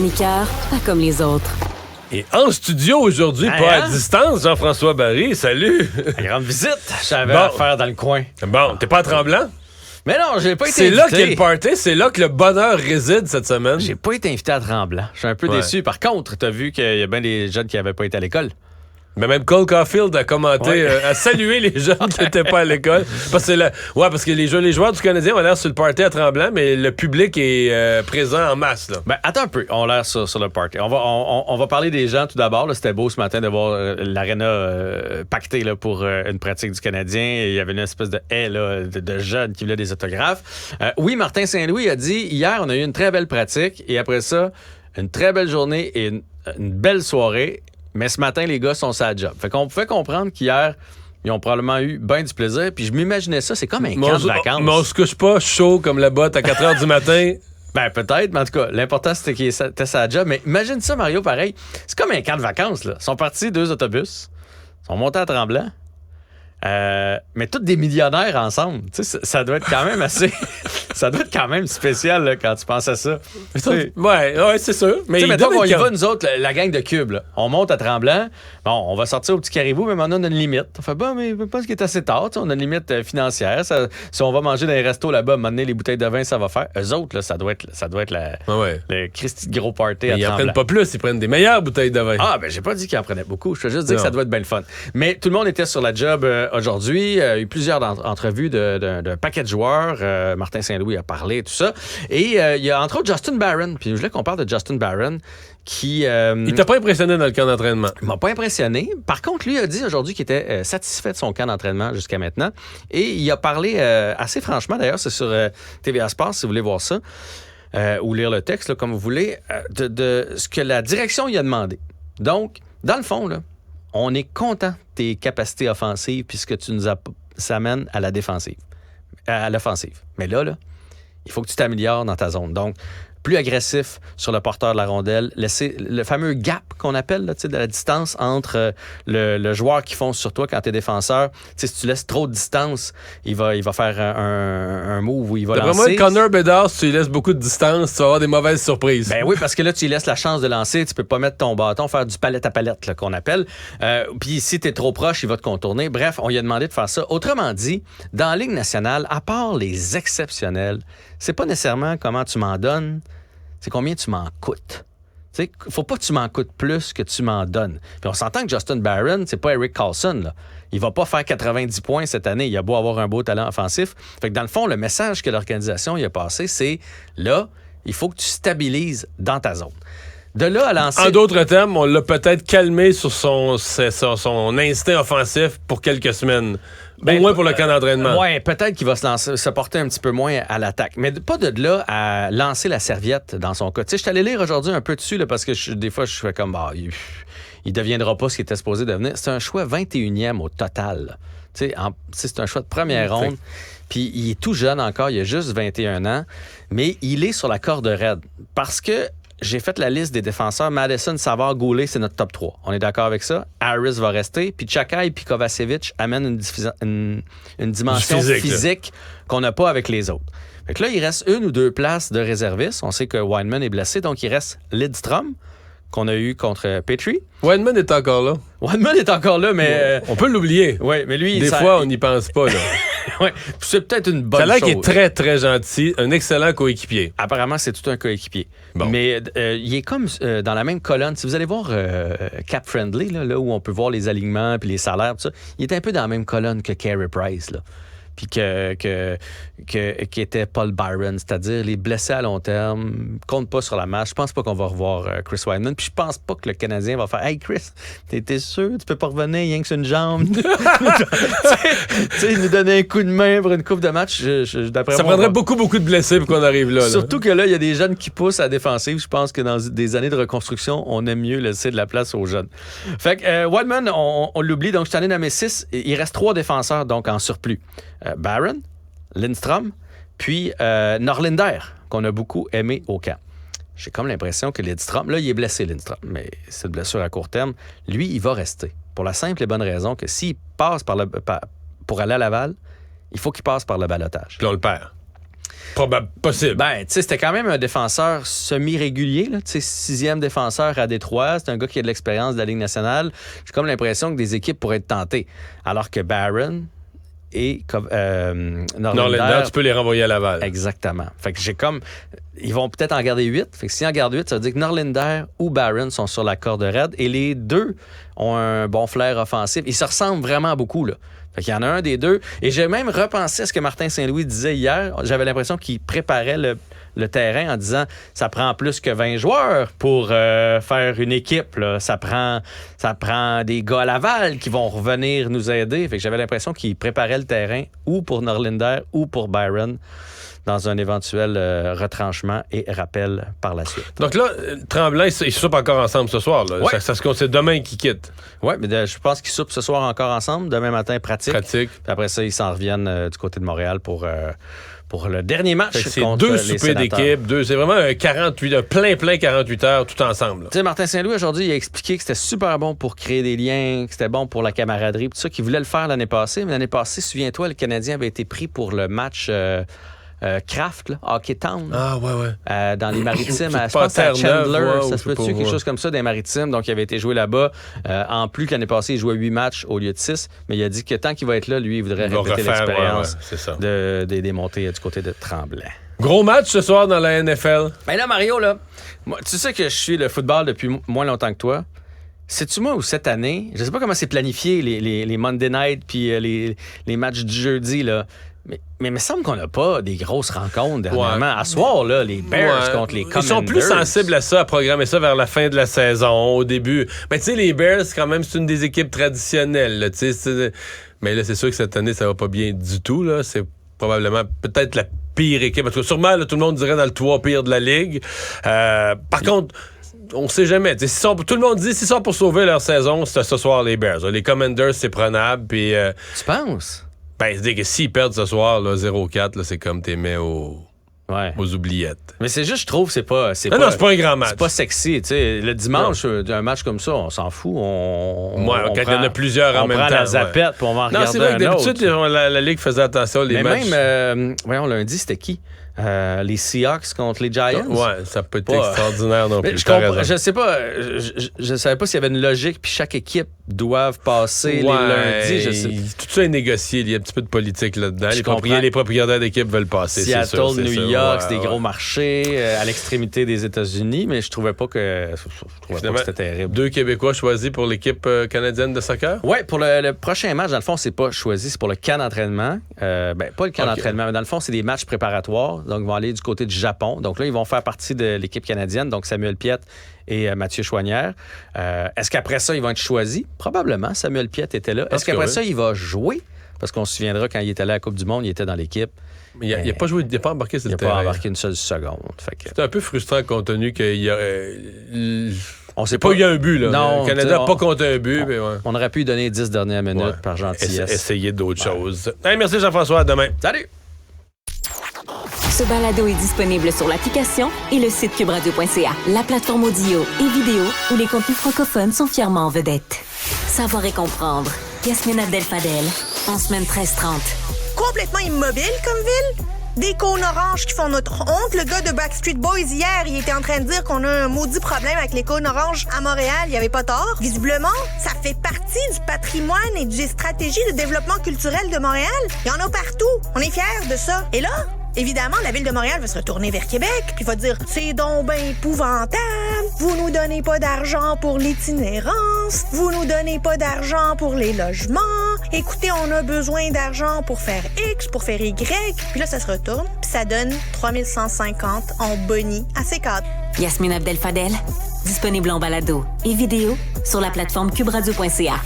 chroniqueur pas comme les autres. Et en studio aujourd'hui, pas à distance, Jean-François Barry, salut! Une grande visite, j'avais à faire dans le coin. Bon, t'es pas à Tremblant? Mais non, j'ai pas été C'est invité. là qu'est le party, c'est là que le bonheur réside cette semaine. J'ai pas été invité à Tremblant. Je suis un peu déçu. Par contre, t'as vu qu'il y a bien des jeunes qui avaient pas été à l'école. Mais même Cole Caulfield a commenté, a salué les jeunes qui n'étaient pas à l'école. Parce que les joueurs du Canadien ont l'air sur le party à Tremblant, mais le public est présent en masse. Là. Ben, attends un peu, on a l'air sur le party. On va parler des gens tout d'abord. Là, c'était beau ce matin de voir l'aréna pactée là, pour une pratique du Canadien. Il y avait une espèce de haie là, de jeunes qui voulaient des autographes. Oui, Martin Saint-Louis a dit, hier, on a eu une très belle pratique et après ça, une très belle journée et une belle soirée. Mais ce matin, les gars sont sur la job. Fait qu'on pouvait comprendre qu'hier, ils ont probablement eu bien du plaisir. Puis je m'imaginais ça, c'est comme un camp de vacances. Mais on se couche pas chaud comme la botte à 4 h du matin. Ben peut-être, mais en tout cas, l'important c'était qu'il était sa job. Mais imagine ça, Mario, pareil. C'est comme un camp de vacances, là. Ils sont partis 2 autobus. Ils sont montés à Tremblant. Mais tous des millionnaires ensemble. Tu sais, ça doit être quand même assez... ça doit être quand même spécial là, quand tu penses à ça. Ouais, c'est sûr. Mais mettons qu'on y va, nous autres, la gang de Cube. Là. On monte à Tremblant. Bon, on va sortir au Petit Caribou, mais maintenant, on a une limite. On fait, mais je pense qu'il est assez tard. On a une limite financière. Si on va manger dans les restos là-bas, maintenant, les bouteilles de vin, ça va faire. Eux autres, là, ça doit être le Christy de gros party à Tremblant. Ils en prennent pas plus, ils prennent des meilleures bouteilles de vin. Ah, ben j'ai pas dit qu'ils en prenaient beaucoup. Je te juste dire que ça doit être bien le fun. Mais tout le monde était sur la job aujourd'hui. Il y a eu plusieurs entrevues d'un paquet de joueurs. Martin Saint-Louis a parlé, tout ça. Et il y a entre autres Justin Barron. Puis je voulais qu'on parle de Justin Barron qui... il t'a pas impressionné dans le camp d'entraînement? Il m'a pas impressionné. Par contre, lui a dit aujourd'hui qu'il était satisfait de son camp d'entraînement jusqu'à maintenant. Et il a parlé assez franchement, d'ailleurs, c'est sur TVA Sports, si vous voulez voir ça, ou lire le texte, là, comme vous voulez, de ce que la direction lui a demandé. Donc, dans le fond, là, on est content de tes capacités offensives puisque tu nous amènes à la défensive, à l'offensive. Mais là, il faut que tu t'améliores dans ta zone. Donc, plus agressif sur le porteur de la rondelle, laisser le fameux gap qu'on appelle, là, de la distance entre le joueur qui fonce sur toi quand tu es défenseur. Si tu laisses trop de distance, il va faire un move où il va lancer. Vraiment, Connor Bedard, si tu lui laisses beaucoup de distance, tu vas avoir des mauvaises surprises. Ben oui, parce que là, tu lui laisses la chance de lancer. Tu peux pas mettre ton bâton, faire du palette à palette, là, qu'on appelle. Puis si tu es trop proche, il va te contourner. Bref, on lui a demandé de faire ça. Autrement dit, dans la Ligue nationale, à part les exceptionnels, c'est pas nécessairement comment tu m'en donnes, c'est combien tu m'en coûtes. Il ne faut pas que tu m'en coûtes plus que tu m'en donnes. Puis on s'entend que Justin Barron, c'est pas Erik Karlsson. Là. Il va pas faire 90 points cette année. Il a beau avoir un beau talent offensif. Fait que dans le fond, le message que l'organisation y a passé, c'est là, il faut que tu stabilises dans ta zone. De là à lancer... En d'autres termes, on l'a peut-être calmé sur son instinct offensif pour quelques semaines. Au moins pour le camp d'entraînement. Oui, peut-être qu'il va se porter un petit peu moins à l'attaque. Mais pas de là à lancer la serviette dans son cas. Tu sais, je suis allé lire aujourd'hui un peu dessus là, parce que des fois, je fais comme... il deviendra pas ce qu'il était supposé devenir. C'est un choix 21e au total. Tu sais, c'est un choix de première ronde. Puis il est tout jeune encore, il a juste 21 ans. Mais il est sur la corde raide. Parce que j'ai fait la liste des défenseurs. Madison, Savard, Goulet, c'est notre top 3. On est d'accord avec ça? Harris va rester. Puis Chakai et Kovacevic amènent une dimension physique qu'on n'a pas avec les autres. Fait que là, il reste 1 ou 2 places de réservistes. On sait que Wideman est blessé, donc il reste Lidstrom, qu'on a eu contre Petrie. Wideman est encore là. Wideman est encore là, mais... On peut l'oublier. Oui, mais lui... Des fois, on n'y pense pas, là. Oui, c'est peut-être une bonne chose. Ça a l'air qu'il est très, très gentil. Un excellent coéquipier. Apparemment, c'est tout un coéquipier. Bon. Mais il est comme dans la même colonne. Si vous allez voir Cap Friendly, là où on peut voir les alignements puis les salaires, tout ça, il est un peu dans la même colonne que Carey Price, là. Puis qui était Paul Byron, c'est-à-dire les blessés à long terme, comptent pas sur la match. Je pense pas qu'on va revoir Chris Wideman. Puis je pense pas que le Canadien va faire « Hey Chris, t'es sûr? Tu peux pas revenir rien que sur une jambe? » Tu sais, nous donner un coup de main pour une coupe de match. Ça prendrait beaucoup, beaucoup de blessés pour qu'on arrive là. Surtout que là, il y a des jeunes qui poussent à la défensive. Je pense que dans des années de reconstruction, on aime mieux laisser de la place aux jeunes. Fait que Wideman, on l'oublie. Donc, je t'en ai nommé 6. Il reste 3 défenseurs donc en surplus. Barron, Lindstrom, puis Norlinder, qu'on a beaucoup aimé au camp. J'ai comme l'impression que Lindstrom, là, il est blessé, Lindstrom, mais c'est une blessure à court terme. Lui, il va rester. Pour la simple et bonne raison que s'il passe pour aller à Laval, il faut qu'il passe par le ballottage. Puis on le perd. Possible. Ben, tu sais, c'était quand même un défenseur semi-régulier, là. Tu sais, 6e défenseur à Détroit. C'est un gars qui a de l'expérience de la Ligue nationale. J'ai comme l'impression que des équipes pourraient être tentées. Alors que Barron et Norlinder, tu peux les renvoyer à Laval. Exactement. Fait que j'ai comme... Ils vont peut-être en garder 8. Fait que s'ils en gardent 8, ça veut dire que Norlinder ou Barron sont sur la corde raide. Et les deux ont un bon flair offensif. Ils se ressemblent vraiment beaucoup, là. Fait qu'il y en a un des deux. Et j'ai même repensé à ce que Martin Saint-Louis disait hier. J'avais l'impression qu'il préparait le terrain en disant ça prend plus que 20 joueurs pour faire une équipe. Là. Ça prend des gars à Laval qui vont revenir nous aider. Fait que j'avais l'impression qu'il préparait le terrain ou pour Norlinder ou pour Byron dans un éventuel retranchement et rappel par la suite. Donc là, Tremblay, ils soupent encore ensemble ce soir. Là. Ouais. C'est demain qu'ils quittent. Oui, mais je pense qu'ils soupent ce soir encore ensemble. Demain matin, pratique. Puis après ça, ils s'en reviennent du côté de Montréal pour le dernier match contre les Sénateurs. C'est 2 soupers d'équipe. C'est vraiment un plein 48 heures tout ensemble. Tu sais, Martin Saint-Louis, aujourd'hui, il a expliqué que c'était super bon pour créer des liens, que c'était bon pour la camaraderie, tout ça, qu'il voulait le faire l'année passée. Mais l'année passée, souviens-toi, le Canadien avait été pris pour le match... Kraft, là, Hockey Town. Ah, ouais. Dans les Maritimes, je pense à Chandler, ça se peut-tu, quelque chose comme ça, des Maritimes. Donc, il avait été joué là-bas. En plus, l'année passée, il jouait 8 matchs au lieu de 6. Mais il a dit que tant qu'il va être là, lui, il voudrait répéter l'expérience des montées du côté de Tremblay. Gros match ce soir dans la NFL. Ben là, Mario, là, moi, tu sais que je suis le football depuis moins longtemps que toi. Sais-tu moi où cette année, je sais pas comment c'est planifié, les Monday Night puis les matchs du jeudi, là. Mais il me semble qu'on n'a pas des grosses rencontres dernièrement. À soir, là, les Bears contre les Commanders. Ils sont plus sensibles à ça, à programmer ça vers la fin de la saison, au début. Mais tu sais, les Bears, quand même, c'est une des équipes traditionnelles. Là, mais là, c'est sûr que cette année, ça va pas bien du tout. Là. C'est probablement peut-être la pire équipe. Parce que sûrement, là, tout le monde dirait dans le 3 pire de la Ligue. Par contre... On sait jamais. Tout le monde dit s'ils sont pour sauver leur saison, c'est ce soir les Bears. Les Commanders, c'est prenable. Puis, tu penses? Ben, c'est que s'ils perdent ce soir, là, 0-4, là, c'est comme t'es mis aux oubliettes. Mais c'est juste, je trouve, c'est pas un grand match. C'est pas sexy. T'sais. Le dimanche, d'un match comme ça, on s'en fout. Quand il y en a plusieurs en même temps. On prend la zapette puis on va en regarder c'est vrai un que autre. d'habitude, la Ligue faisait attention aux matchs. Même, lundi, c'était qui? Les Seahawks contre les Giants. Ouais, ça peut être extraordinaire non plus. Je sais pas, je savais pas s'il y avait une logique, puis chaque équipe doive passer les lundis. Tout ça est négocié. Il y a un petit peu de politique là-dedans. Les propriétaires d'équipes veulent passer. Seattle, New York, c'est des gros marchés à l'extrémité des États-Unis, mais je trouvais pas que c'était terrible. 2 Québécois choisis pour l'équipe canadienne de soccer? Oui, pour le prochain match, dans le fond, c'est pas choisi, c'est pour le camp d'entraînement. Pas le camp d'entraînement, mais dans le fond, c'est des matchs préparatoires. Donc, ils vont aller du côté du Japon. Donc là, ils vont faire partie de l'équipe canadienne, donc Samuel Piette et Mathieu Chouanière. Est-ce qu'après ça, ils vont être choisis? Probablement. Samuel Piette était là. Est-ce qu'après ça, il va jouer? Parce qu'on se souviendra, quand il était allé à la Coupe du Monde, il était dans l'équipe. Mais il n'a pas joué, il n'a pas embarqué sur le terrain. Il n'a pas embarqué une seule seconde. C'est un peu frustrant compte tenu qu'il y a... On sait pas eu un but, là. Non, le Canada n'a pas compté un but. On aurait pu lui donner 10 dernières minutes par gentillesse. Essayer d'autres choses. Hey, merci Jean-François. À demain. Salut! Ce balado est disponible sur l'application et le site cubradio.ca, la plateforme audio et vidéo où les contenus francophones sont fièrement en vedette. Savoir et comprendre. Yasmine Abdel-Fadel, en semaine 13h30. Complètement immobile comme ville. Des cônes oranges qui font notre honte. Le gars de Backstreet Boys, hier, il était en train de dire qu'on a un maudit problème avec les cônes oranges à Montréal. Il avait pas tort. Visiblement, ça fait partie du patrimoine et des stratégies de développement culturel de Montréal. Il y en a partout. On est fiers de ça. Et là, évidemment, la Ville de Montréal va se retourner vers Québec puis va dire « C'est donc ben épouvantable. Vous nous donnez pas d'argent pour l'itinérance. Vous nous donnez pas d'argent pour les logements. Écoutez, on a besoin d'argent pour faire X, pour faire Y. » Puis là, ça se retourne puis ça donne 3150 en boni à ses cadres. Yasmine Abdel-Fadel, disponible en balado et vidéo sur la plateforme cubradio.ca.